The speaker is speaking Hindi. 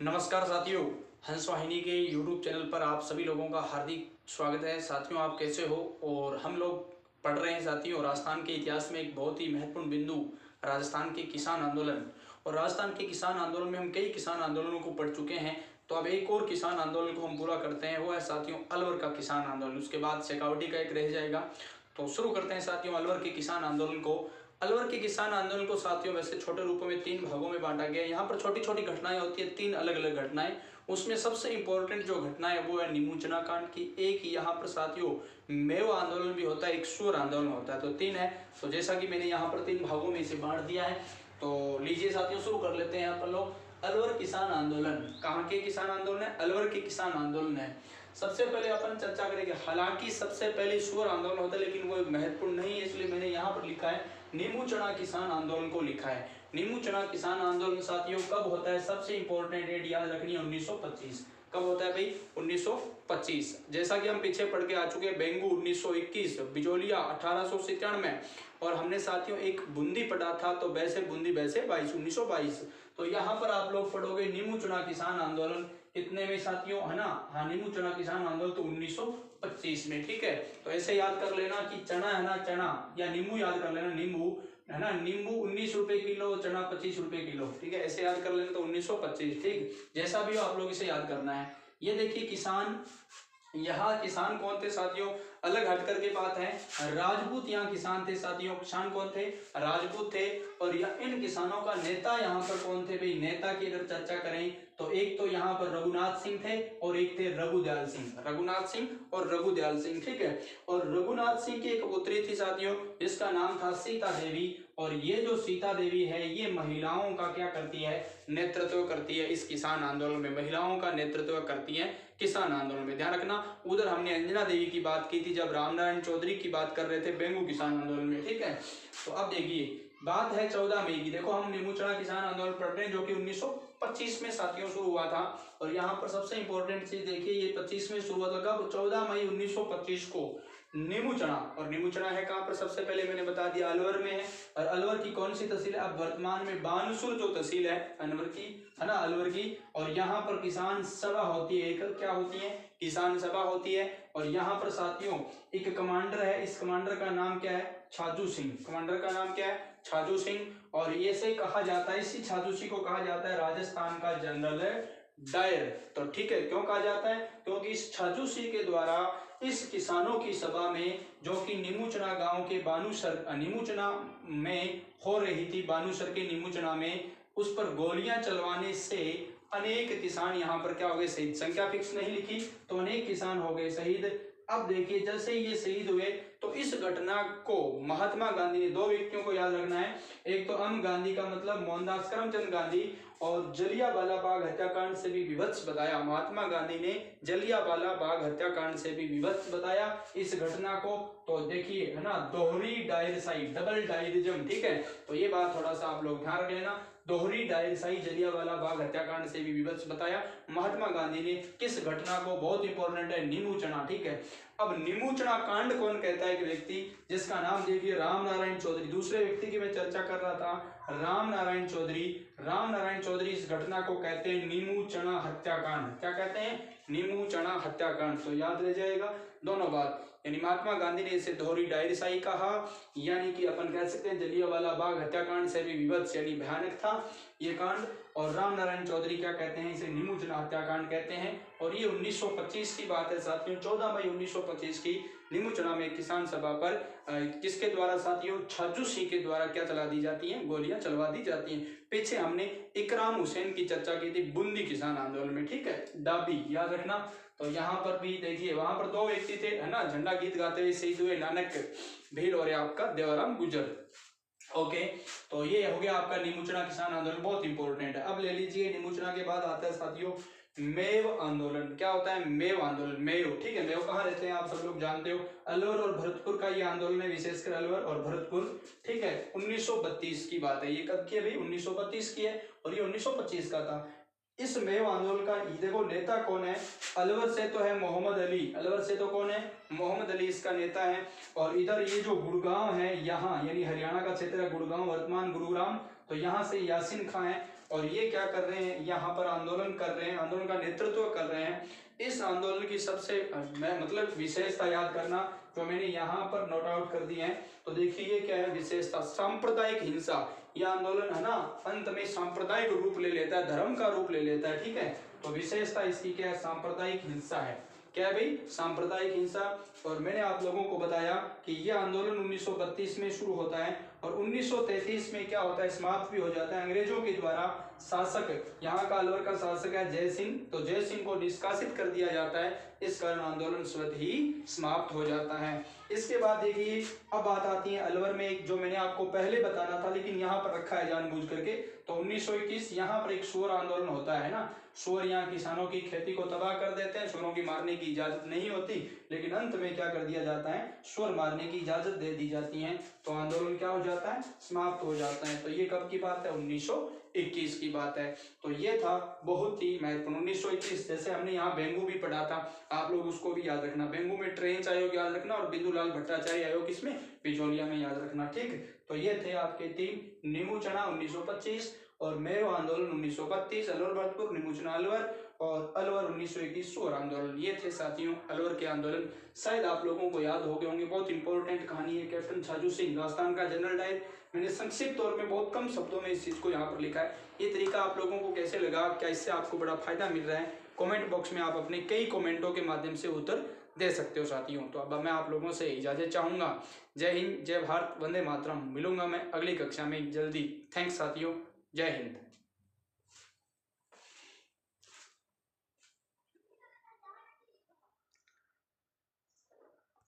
नमस्कार साथियों, हंस वाहिनी के यूट्यूब चैनल पर आप सभी लोगों का हार्दिक स्वागत है। साथियों, आप कैसे हो? और हम लोग पढ़ रहे हैं साथियों राजस्थान के इतिहास में एक बहुत ही महत्वपूर्ण बिंदु, राजस्थान के किसान आंदोलन। और राजस्थान के किसान आंदोलन में हम कई किसान आंदोलनों को पढ़ चुके हैं, तो अब एक और किसान आंदोलन को हम पूरा करते हैं। वो है साथियों अलवर का किसान आंदोलन। उसके बाद शेखावटी का एक रह जाएगा। तो शुरू करते हैं साथियों अलवर के किसान आंदोलन को। अलवर के किसान आंदोलन को साथियों वैसे छोटे रूपों में 3 भागों में बांटा गया है। यहाँ पर छोटी छोटी घटनाएं होती है, 3 अलग अलग घटनाएं। उसमें सबसे इंपॉर्टेंट जो घटना है वो है नीमू कांड की। एक यहाँ पर साथियों मेव आंदोलन भी होता है, एक शूर आंदोलन होता है। तो 3 है। तो जैसा कि मैंने यहाँ पर 3 भागों में इसे बांट दिया है, तो लीजिए साथियों शुरू कर लेते हैं। यहाँ पर लोग अलवर किसान आंदोलन, कहाँ के किसान आंदोलन है? अलवर के किसान आंदोलन है। सबसे पहले अपन चर्चा करेंगे। हालांकि सबसे पहले शूर आंदोलन होता है, लेकिन वो महत्वपूर्ण नहीं है, इसलिए मैंने यहाँ पर लिखा है नीमू चना किसान आंदोलन को लिखा है। नीमू चना किसान आंदोलन साथियों कब होता है? सबसे इंपॉर्टेंट डेट याद रखनी है, 1925। कब होता है भाई? 1925। जैसा कि हम पीछे पढ़ के आ चुके हैं, बेंगू 1921, बिजोलिया 1897, और हमने साथियों एक बूंदी पढ़ा था, तो वैसे बूंदी वैसे 1922। तो यहाँ पर आप लोग पढ़ोगे नीमू चना किसान आंदोलन कितने में साथियों, है ना? हाँ, नीमू चना किसान आंदोलन तो 1925 में। ठीक है, तो ऐसे याद कर लेना कि चना है ना, चना या नींबू याद कर लेना, नींबू है ना। नींबू 19 रुपए किलो, चना 25 रुपए किलो। ठीक है, ऐसे याद कर लेना, तो 1925। ठीक, जैसा भी हो आप लोग इसे याद करना है। ये देखिए किसान, यहाँ किसान कौन थे साथियों? अलग हट करके बात है, राजपूत यहाँ किसान थे साथियों। किसान कौन थे? राजपूत थे। और इन किसानों का नेता यहाँ पर कौन थे भाई? नेता की अगर चर्चा करें तो एक तो यहाँ पर रघुनाथ सिंह थे और एक थे रघुदयाल सिंह। रघुनाथ सिंह और रघुदयाल सिंह। ठीक है, और रघुनाथ सिंह की एक पुत्री थी साथियों, जिसका नाम था सीता देवी। और ये जो सीता देवी है, ये महिलाओं का क्या करती है? नेतृत्व करती है इस किसान आंदोलन में। महिलाओं का नेतृत्व करती है किसान आंदोलन में, ध्यान रखना। उधर हमने अंजना देवी की बात की थी जब रामनारायण चौधरी की बात कर रहे थे बेंगू किसान आंदोलन में। ठीक है, तो अब देखिए बात है 14 मई की। देखो हम नीमू चना किसान आंदोलन पढ़ रहे हैं, जो कि 1925 में साथियों शुरू हुआ था। और यहाँ पर सबसे इंपॉर्टेंट चीज देखिए, ये 25 में शुरू हुआ था। कब? 14 मई 1925 को नीमू चना। और नीमू चना है कहाँ पर? सबसे पहले मैंने बता दिया अलवर में है। और अलवर की कौन सी तहसील है? अब वर्तमान में बानसूर जो तहसील है अलवर की, है ना, अलवर की। और यहाँ पर किसान सभा होती है, एक क्या होती है? किसान सभा होती है। और यहाँ पर साथियों एक कमांडर है, इस कमांडर का नाम क्या है? छाजू सिंह। कमांडर का नाम क्या है? छाजू सिंह। और ये से कहा जाता है, इसी छाजू सिंह को कहा जाता है राजस्थान का जनरल डायर। तो ठीक है, क्यों कहा जाता है? क्योंकि इस छाजू सिंह के द्वारा इस किसानों की सभा में, जो कि नीमूचना गांव के बानूसर, नीमूचना में हो रही थी, बानूसर के नीमूचना में, उस पर गोलियां चलवाने से अनेक किसान यहाँ पर क्या हो गए? शहीद। संख्या फिक्स नहीं लिखी, तो अनेक किसान हो गए शहीद। अब देखिए जैसे ये शहीद हुए, तो इस घटना को महात्मा गांधी ने, 2 व्यक्तियों को याद रखना है, एक तो अम गांधी का मतलब मोहनदास करमचंद गांधी, और जलियांवाला बाग हत्याकांड से भी विभत्स बताया। महात्मा गांधी ने जलियांवाला बाग हत्याकांड से भी विभत्स बताया इस घटना को। तो देखिए, है ना, दोहरी डायरसाई, डबल डायरिज्म। ठीक है, तो ये बात थोड़ा सा आप लोग ध्यान रख लेना। दोहरी डायरसाई, जलियांवाला बाग हत्याकांड से भी विभत्स बताया महात्मा गांधी ने किस घटना को? बहुत इंपॉर्टेंट है, नीमू चना। ठीक है, अब नीमू चना कांड कौन कहता है? एक व्यक्ति जिसका नाम देखिए रामनारायण चौधरी। दूसरे व्यक्ति की मैं चर्चा कर रहा था, रामनारायण चौधरी। रामनारायण चौधरी इस घटना को कहते हैं नीमू चना हत्याकांड। क्या कहते हैं? नीमू चना हत्याकांड। तो याद रह जाएगा दोनों बात। यानी महात्मा गांधी ने इसे दोहरी डायरसाई कहा, यानी कि अपन कह सकते हैं जलियांवाला बाग हत्याकांड से भी विभत्स यानी भयानक था ये कांड। और रामनारायण चौधरी क्या कहते हैं? इसे नीमू चना हत्याकांड कहते हैं। और ये 1925 की बात है साथियों, 14 मई 1925 की नीमू चना में किसान सभा पर किसके द्वारा साथियों? छाजू सिंह के द्वारा क्या चला दी जाती हैं? गोलियां चलवा दी जाती हैं। पीछे हमने इकराम हुसैन की चर्चा की थी बूंदी किसान आंदोलन में। ठीक है, डाबी याद रखना। तो यहाँ पर भी देखिए, वहां पर 2 व्यक्ति थे, है ना, झंडा गीत गाते हुए शहीद हुए, नानक भील और आपका देवराम गुजर। ओके, तो ये हो गया आपका नीमूचना किसान आंदोलन, बहुत इंपॉर्टेंट है। अब ले लीजिए, नीमूचना के बाद आता है साथियों मेव आंदोलन। क्या होता है? मेव आंदोलन। मेव, ठीक है, मेव कहाँ रहते हैं आप सब लोग जानते हो, अलवर और भरतपुर का ये आंदोलन है, विशेषकर अलवर और भरतपुर। ठीक है, 1932 की बात है। ये कब की है भाई? 1932 की है, और ये 1925 का था। इस मेव आंदोलन का देखो नेता कौन है, अलवर से तो है मोहम्मद अली, अलवर से तो कौन है, मोहम्मद अली इसका नेता है। और इधर ये जो गुड़गांव है यहाँ यानी हरियाणा का क्षेत्र है गुड़गांव, वर्तमान गुरुग्राम, तो यहाँ से यासीन खां है। और ये क्या कर रहे हैं, यहाँ पर आंदोलन कर रहे हैं, आंदोलन का नेतृत्व कर रहे हैं। इस आंदोलन की सबसे मतलब विशेषता याद करना जो मैंने यहाँ पर नोट आउट कर दी है। तो देखिए ये क्या है विशेषता, सांप्रदायिक हिंसा। यह आंदोलन है ना अंत में सांप्रदायिक रूप ले लेता है, धर्म का रूप ले लेता है, ठीक है। तो विशेषता इसकी क्या है, सांप्रदायिक हिंसा है। क्या है भाई, सांप्रदायिक हिंसा। और मैंने आप लोगों को बताया कि यह आंदोलन 1932 में शुरू होता है और 1933 में क्या होता है, समाप्त भी हो जाता है। अंग्रेजों के द्वारा शासक, यहाँ का अलवर का शासक है जय सिंह, तो जय सिंह को निष्कासित कर दिया जाता है। इस कारण आंदोलन स्वतः ही समाप्त हो जाता है। इसके बाद देखिए अब बात आती है अलवर में एक जो मैंने आपको पहले बताना था लेकिन यहाँ पर रखा है जानबूझ करके। तो 1921 यहाँ पर एक सूअर आंदोलन होता है ना, सूअर यहाँ किसानों की खेती को तबाह कर देते हैं, सूअरों की मारने की इजाजत नहीं होती, लेकिन अंत में क्या कर दिया जाता है, सूअर मारने की इजाजत दे दी जाती है। तो आंदोलन क्या हो जाता है, समाप्त हो जाता है। तो ये कब की बात है, 1921 की बात है। तो ये था बहुत ही महत्वपूर्ण 1921। जैसे हमने यहाँ बेंगू भी पढ़ा था, आप लोग उसको भी याद रखना। बेंगू में ट्रेंच आयोग याद रखना और बिंदुलाल भट्टाचार्य आयोग इसमें बिचौलिया में याद रखना, ठीक। तो ये थे आपके तीन, नीमू चना 1925 और मेव आंदोलन 1932, अलवर भरतपुर, नीमू चना अलवर और अलवर 1921 सूअर आंदोलन। ये थे साथियों अलवर के आंदोलन। शायद आप लोगों को याद हो गए होंगे, बहुत इंपॉर्टेंट कहानी है। कैप्टन छाजू सिंह राजस्थान का जनरल डायर, मैंने संक्षिप्त तौर में बहुत कम शब्दों में इस चीज को यहाँ पर लिखा है। ये तरीका आप लोगों को कैसे लगा, क्या इससे आपको बड़ा फायदा मिल रहा है, कमेंट बॉक्स में आप अपने कई कमेंटों के माध्यम से उत्तर दे सकते हो साथियों। तो अब मैं आप लोगों से इजाजत चाहूंगा। जय हिंद, जय भारत, वंदे मातरम। मिलूंगा मैं अगली कक्षा में जल्दी। थैंक्स साथियों, जय हिंद।